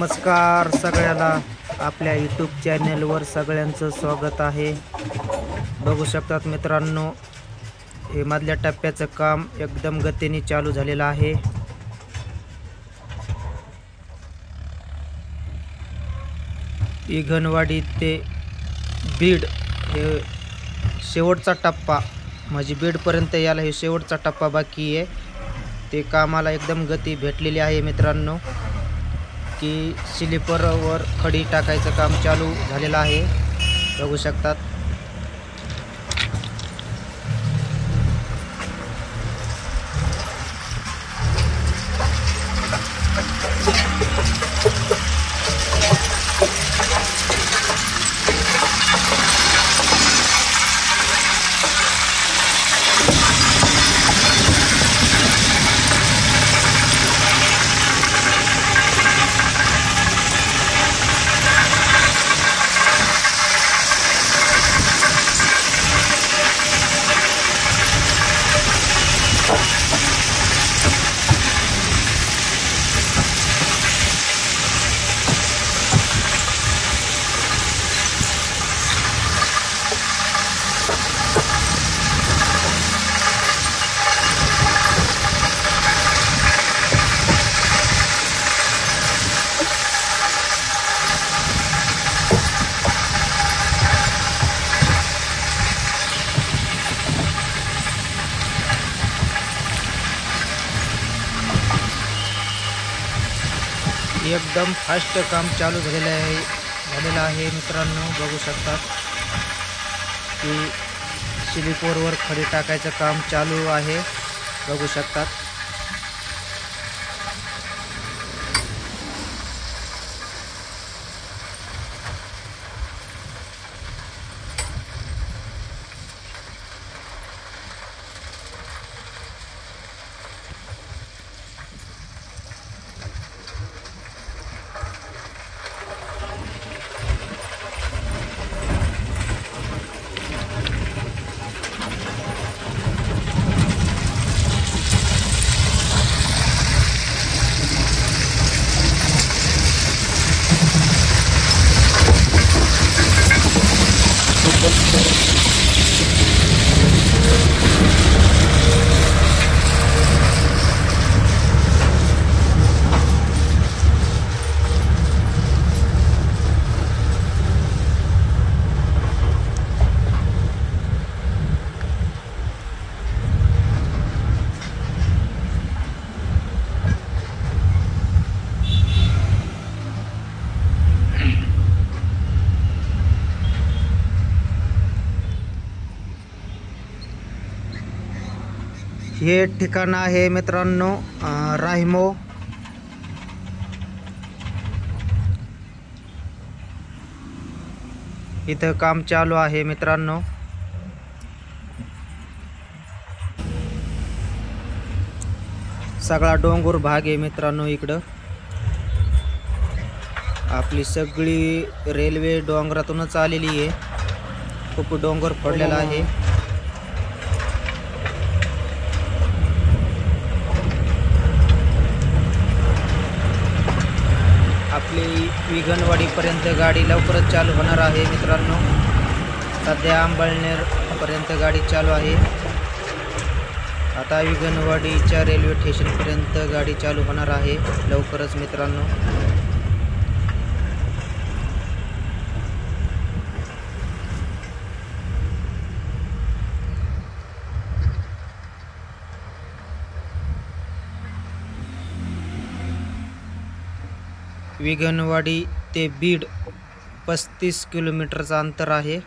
नमस्कार सगळ्याला आपल्या यूट्यूब चॅनलवर सगळ्यांचं स्वागत आहे। बघू शकतात मित्रांनो, हे मधल्या टप्प्याचं काम एकदम गतीने चालू झालेलं आहे। इगनवाडी ते बीड हे शेवटचा टप्पा, म्हणजे बीडपर्यंत याला हे शेवटचा टप्पा बाकी आहे। ते कामाला एकदम गती भेटलेली आहे मित्रांनो, की स्लीपरवर खडी टाकायचं काम चालू झालेलं आहे। बघू शकतात एकदम फास्ट काम चालू झालेलं आहे मित्रांनो। बघू शकतात की स्लीपरवर खडी टाकायचं काम चालू आहे। बघू शकतात हे ठिकाण आहे मित्रांनो राहिमो। इथं काम चालू आहे मित्रांनो। सगळा डोंगर भाग आहे मित्रांनो। इकडं आपली सगळी रेल्वे डोंगरातूनच आलेली आहे। खूप डोंगर पडलेला आहे। आपली विगनवाडीपर्यंत गाडी लवकरच चालू होणार आहे मित्रांनो। सध्या अंबळनेरपर्यंत गाडी चालू आहे। आता विगनवाडीच्या रेल्वे स्टेशनपर्यंत गाडी चालू होणार आहे लवकरच मित्रांनो। विगनवाडी ते बीड 35 किलोमीटरचं अंतर आहे।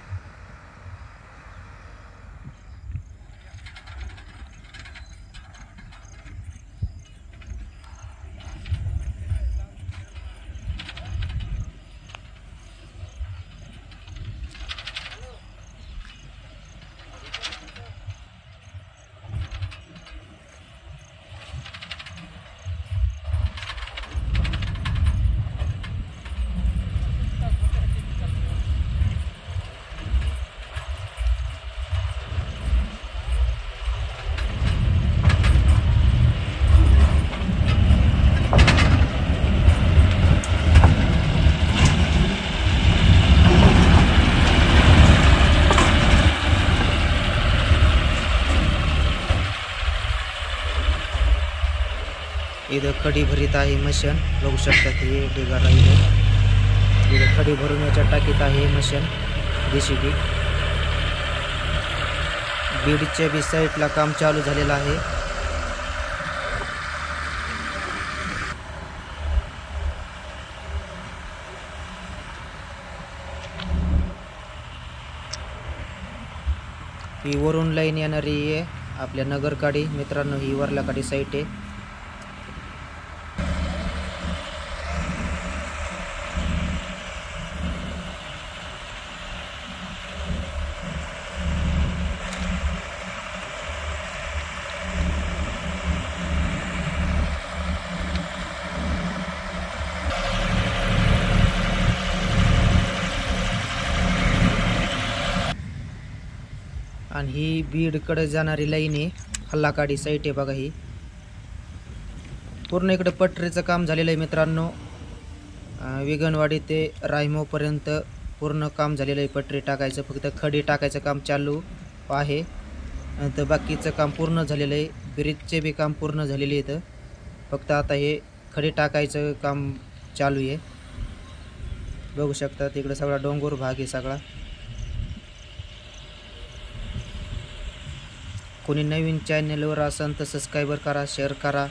इथं खडी भरीत आहे मशीन, बघू शकतात हे ढिगारा इथं खडी भरून याच्या टाकीत आहे मशीन JCB. बीडच्या बी साईडला काम चालू झालेलं आहे. ही वरून लाईन येणारी आहे आपल्या नगरकाडी मित्रांनो, ही वरलाकाडी साईट आहे. आणि ही बीडकडे जाणारी लाईन आहे, हल्लाकाडी साईट आहे बघा. ही पूर्ण इकडे पटरीचं काम झालेलं आहे मित्रांनो. विगणवाडी ते रायमोपर्यंत पूर्ण काम झालेलं आहे पटरी टाकायचं, फक्त खडी टाकायचं काम चालू आहे. तर बाकीचं काम पूर्ण झालेलं आहे. ब्रिजचे बी काम पूर्ण झालेले इथं, फक्त आता हे खडी टाकायचं काम चालू आहे. बघू शकता तिकडे सगळा डोंगर भाग आहे सगळा. कोणी नवीन चॅनलवर असेल तर सबस्क्राईबर करा, शेअर करा.